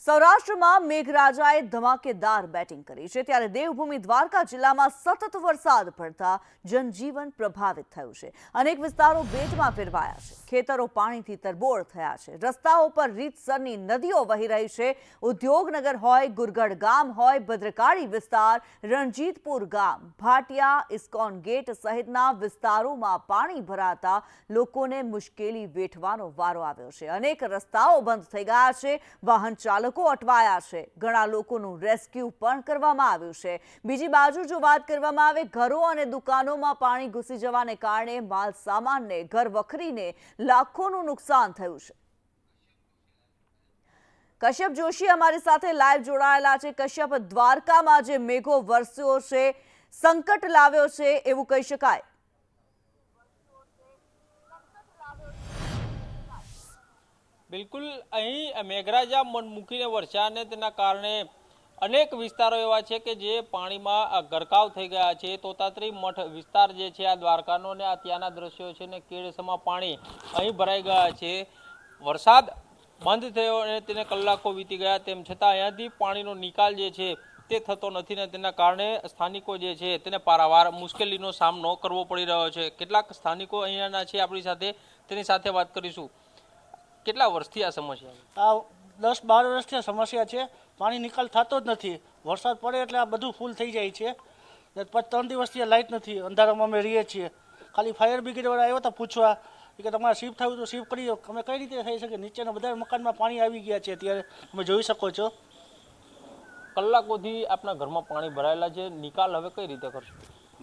સૌરાષ્ટ્રમાં મેઘરાજાએ ધમાકેદાર બેટિંગ કરી છે ત્યારે દેવભૂમિ દ્વારકા જિલ્લામાં સતત વરસાદ પડતા જનજીવન પ્રભાવિત થયું છે। અનેક વિસ્તારો બેટમાં ફેરવાયા છે, ખેતરો પાણીથી તરબોળ થયા છે, રસ્તાઓ પર રીતસરની નદીઓ વહી રહી છે। ઉદ્યોગનગર હોય, ગુરગઢ ગામ હોય, ભદ્રકાળી વિસ્તાર, રણજીતપુર ગામ, ભાટિયા, ઇસ્કોન ગેટ સહિતના વિસ્તારોમાં પાણી ભરાતા લોકોને મુશ્કેલી વેઠવાનો વારો આવ્યો છે। અનેક રસ્તાઓ બંધ થઈ ગયા છે, વાહન ચાલકો અટવાયા છે, ઘણા લોકોનું રેસ્ક્યુ પણ કરવામાં આવ્યું છે। બીજી બાજુ જો વાત કરવામાં આવે, ઘરો અને દુકાનોમાં પાણી ઘૂસી જવાને કારણે માલ સામાનને, ઘર વખરીને લાખોનું નુકસાન થયું છે। કશ્યપ જોશી અમારી સાથે લાઈવ જોડાયેલા છે। કશ્યપ, દ્વારકામાં જે મેઘો વરસ્યો છે, સંકટ લાવ્યો છે એવું કહી શકાય? બિલકુલ, અહીં મેઘરાજા મન મૂકીને વરસ્યા અને તેના કારણે અનેક વિસ્તારો એવા છે કે જે પાણીમાં ગરકાવ થઈ ગયા છે। તોતાત્રી મઠ વિસ્તાર જે છે આ દ્વારકાનો ને આ ત્યાંના દ્રશ્યો છે ને કેડસમાં પાણી અહીં ભરાઈ ગયા છે। વરસાદ બંધ થયો અને તેને કલાકો વીતી ગયા, તેમ છતાં અહીંયાથી પાણીનો નિકાલ જે છે તે થતો નથી ને તેના કારણે સ્થાનિકો જે છે તેને પારાવાર મુશ્કેલીનો સામનો કરવો પડી રહ્યો છે। કેટલાક સ્થાનિકો અહીંયાના છે આપણી સાથે, તેની સાથે વાત કરીશું। કેટલા વર્ષથી આ સમસ્યા? આ 10-12 વર્ષથી આ સમસ્યા છે। પાણી નિકાલ થતો જ નથી। વરસાદ પડે એટલે આ બધું ફૂલ થઈ જાય છે। પછી 3 દિવસથી લાઇટ નથી, અંધારામાં અમે રહીએ છીએ। ખાલી ફાયર બ્રિગેડવાળા આવ્યા હતા પૂછવા કે તમારે શિફ્ટ થયું તો શિફ્ટ કરી દો। અમે કઈ રીતે થઈ શકે? નીચેના બધા મકાનમાં પાણી આવી ગયા છે, અત્યારે તમે જોઈ શકો છો। કલાકોથી આપણા ઘરમાં પાણી ભરાયેલા છે, નિકાલ હવે કઈ રીતે કરશો?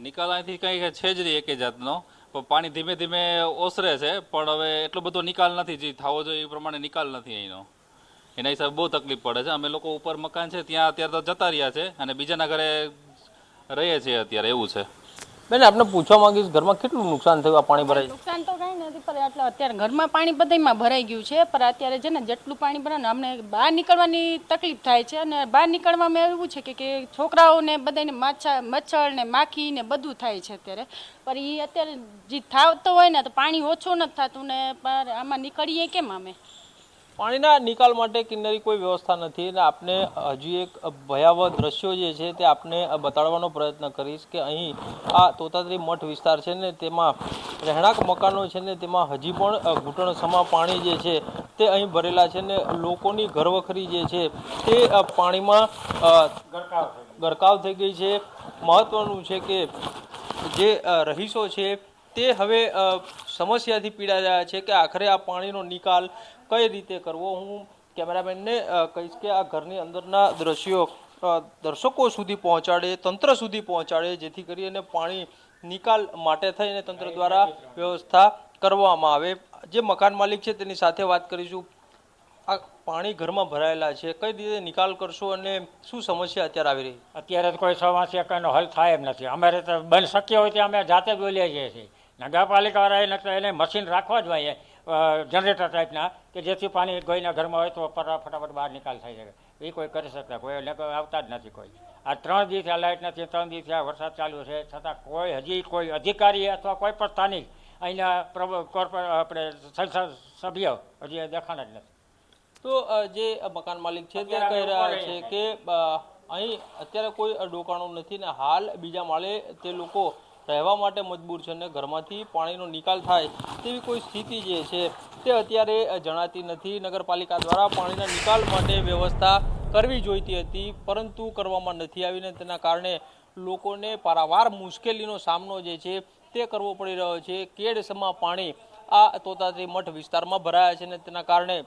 નિકાલ અહીંથી કંઈ છે જ નહીં એક જાતનો, પણ પાણી ધીમે ધીમે ઓસરે છે, પણ હવે એટલો બધો નિકાલ નથી જે થવો જોઈએ એ પ્રમાણે નિકાલ નથી અહીંનો। એના હિસાબે બહુ તકલીફ પડે છે। અમે લોકો ઉપર મકાન છે ત્યાં અત્યારે તો જતા રહ્યા છે અને બીજાના ઘરે રહીએ છીએ અત્યારે, એવું છે। બેન, આપણે પૂછવા માંગીશ, ઘરમાં કેટલું નુકસાન થયું આ પાણી ભરાય? નુકસાન તો કઈ નથી, પણ એટલે અત્યારે ઘરમાં પાણી બધામાં ભરાઈ ગયું છે, પણ અત્યારે છે ને જેટલું પાણી ભરાય ને અમને બહાર નીકળવાની તકલીફ થાય છે। અને બહાર નીકળવામાં એવું છે કે છોકરાઓને બધાને મચ્છર ને માખી ને બધું થાય છે અત્યારે। પણ એ અત્યારે જે થાવતો હોય ને તો પાણી ઓછું નથી થતું ને, પણ આમાં નીકળીએ કેમ અમે? પાણીના નિકાલ માટે કિન્નરી કોઈ વ્યવસ્થા નથી અને આપને હજી એક ભયાવહ દ્રશ્યો જે છે તે આપને બતાડવાનો પ્રયત્ન કરીશ કે અહીં આ તોતાત્રી મઠ વિસ્તાર છે ને તેમાં રહેણાંક મકાનો છે ને તેમાં હજી પણ ઘૂંટણસમા પાણી જે છે તે અહીં ભરેલા છે ને લોકોની ઘરવખરી જે છે તે પાણીમાં ગરકાવ થઈ ગઈ છે। મહત્વનું છે કે જે રહીશો છે તે હવે સમસ્યાથી પીડાઈ રહ્યા છે કે આખરે આ પાણીનો નિકાલ કઈ રીતે કરવો। હું કેમેરામેનને કહીશ કે આ ઘરની અંદરના દ્રશ્યો દર્શકો સુધી પહોંચાડે, તંત્ર સુધી પહોંચાડે, જેથી કરીને પાણી નિકાલ માટે થઈને તંત્ર દ્વારા વ્યવસ્થા કરવામાં આવે। જે મકાન માલિક છે તેની સાથે વાત કરીશું। આ પાણી ઘરમાં ભરાયેલા છે, કઈ રીતે નિકાલ કરશો અને શું સમસ્યા અત્યારે આવી રહી? અત્યારે તો કોઈ સમસ્યા કંઈનો હલ થાય એમ નથી। અમારે તો બની શક્ય હોય ત્યાં અમે જાતે જ બોલીએ છીએ। નગરપાલિકાવાળાએ એને મશીન રાખવા જ જોઈએ, જનરેટર ટાઈપના, કે જેથી પાણી કોઈના ઘરમાં હોય તો ફટાફટ બહાર નિકાલ થઈ શકે। એ કોઈ કરી શકતા, કોઈ આવતા જ નથી કોઈ। આ 3 દિવસ આ લાઇટ નથી, 3 દિવસ આ વરસાદ ચાલુ છે, છતાં કોઈ હજી કોઈ અધિકારી અથવા કોઈ પણ સ્થાનિક અહીંના આપણે સંસદ સભ્ય હજી દેખાણા જ નથી। તો જે મકાન માલિક છે તે કહી રહ્યા છે કે અહીં અત્યારે કોઈ ડોકાણું નથી ને હાલ બીજા માળે તે લોકો રહેવા માટે મજબૂર છે ને ઘરમાંથી પાણીનો નિકાલ થાય તેવી કોઈ સ્થિતિ જે છે તે અત્યારે જણાતી નથી। નગરપાલિકા દ્વારા પાણીના નિકાલ માટે વ્યવસ્થા કરવી જોઈતી હતી, પરંતુ કરવામાં નથી આવીને તેના કારણે લોકોને પારાવાર મુશ્કેલીનો સામનો જે છે તે કરવો પડી રહ્યો છે। કેડસમા પાણી આ તોતાત્રી મઠ વિસ્તારમાં ભરાયા છે ને તેના કારણે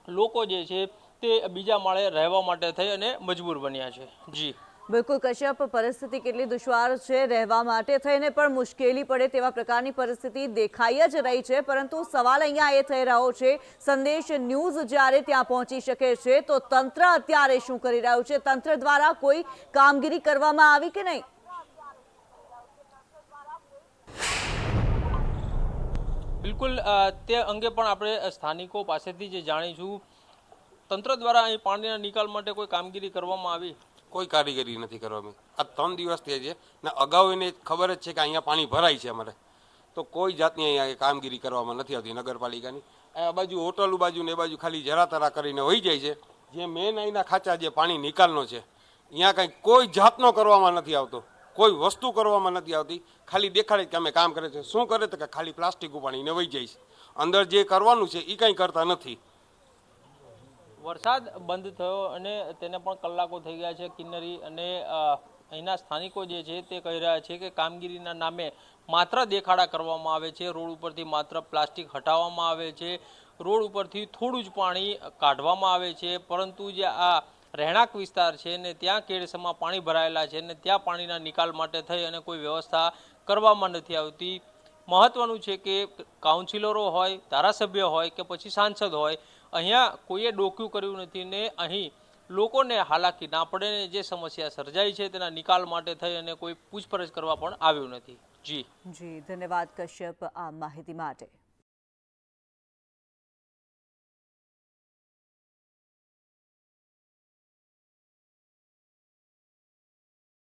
લોકો જે છે તે બીજા માળે રહેવા માટે થઈ અને મજબૂર બન્યા છે। જી બિલકુલ કશ્યપ, પરિસ્થિતિ કેટલી દુશ્વાર છે, રહેવા માટે થઈને પણ મુશ્કેલી પડે તેવા પ્રકારની પરિસ્થિતિ દેખાઈ જ રહી છે। પરંતુ સવાલ અહીંયા એ થઈ રહ્યો છે, સંદેશ ન્યૂઝ જ્યારે ત્યાં પહોંચી શકે છે તો તંત્ર અત્યારે શું કરી રહ્યું છે? તંત્ર દ્વારા કોઈ કામગીરી કરવામાં આવી કે નહીં? બિલકુલ, તે અંગે પણ આપણે સ્થાનિકો પાસેથી જ જાણીશું। તંત્ર દ્વારા અહીં પાણીના નિકાલ માટે કોઈ કામગીરી કરવામાં આવી? કોઈ કારીગરી નથી કરવામાં। આ 3 દિવસ થયા છે ને અગાઉ એને ખબર જ છે કે અહીંયા પાણી ભરાય છે અમારે, તો કોઈ જાતની અહીંયા કામગીરી કરવામાં નથી આવતી નગરપાલિકાની। આ બાજુ હોટલ બાજુ ને એ બાજુ ખાલી જરા તરા કરીને વહી જાય છે, જે મેન અહીંના ખાંચા જે પાણી નિકાલનો છે અહીંયા કંઈ કોઈ જાતનો કરવામાં નથી આવતો, કોઈ વસ્તુ કરવામાં નથી આવતી, ખાલી દેખાડે કે અમે કામ કરે છે. શું કરે તો કે ખાલી પ્લાસ્ટિક ઉપાડીને વહી જાય છે, અંદર જે કરવાનું છે એ કંઈ કરતા નથી. વરસાદ બંધ થયો અને તેને પણ કલાકો થઈ ગયા છે. કિન્નરી અને અહીંના સ્થાનિકો જે છે તે કહી રહ્યા છે કે કામગીરીના નામે માત્ર દેખાડા કરવામાં આવે છે, રોડ ઉપરથી માત્ર પ્લાસ્ટિક હટાવવામાં આવે છે, રોડ ઉપરથી થોડું જ પાણી કાઢવામાં આવે છે, પરંતુ જે આ રહેણાંક વિસ્તાર છે ને ત્યાં કેડસમાં પાણી ભરાયેલા છે ને ત્યાં પાણીના નિકાલ માટે થઈ અને કોઈ વ્યવસ્થા કરવામાં નથી આવતી. મહત્વનું છે કે કાઉન્સિલરો હોય, ધારાસભ્ય હોય કે પછી સાંસદ હોય, અહીંયા કોઈએ ડોક્યું કર્યું નથી ને અહીં લોકોને હાલાકી ના પડે ને જે સમસ્યા સર્જાઈ છે તેના નિકાલ માટે થઈ અને કોઈ પૂછપરછ કરવા પણ આવ્યું નથી. જી ધન્યવાદ કશ્યપ આ માહિતી માટે.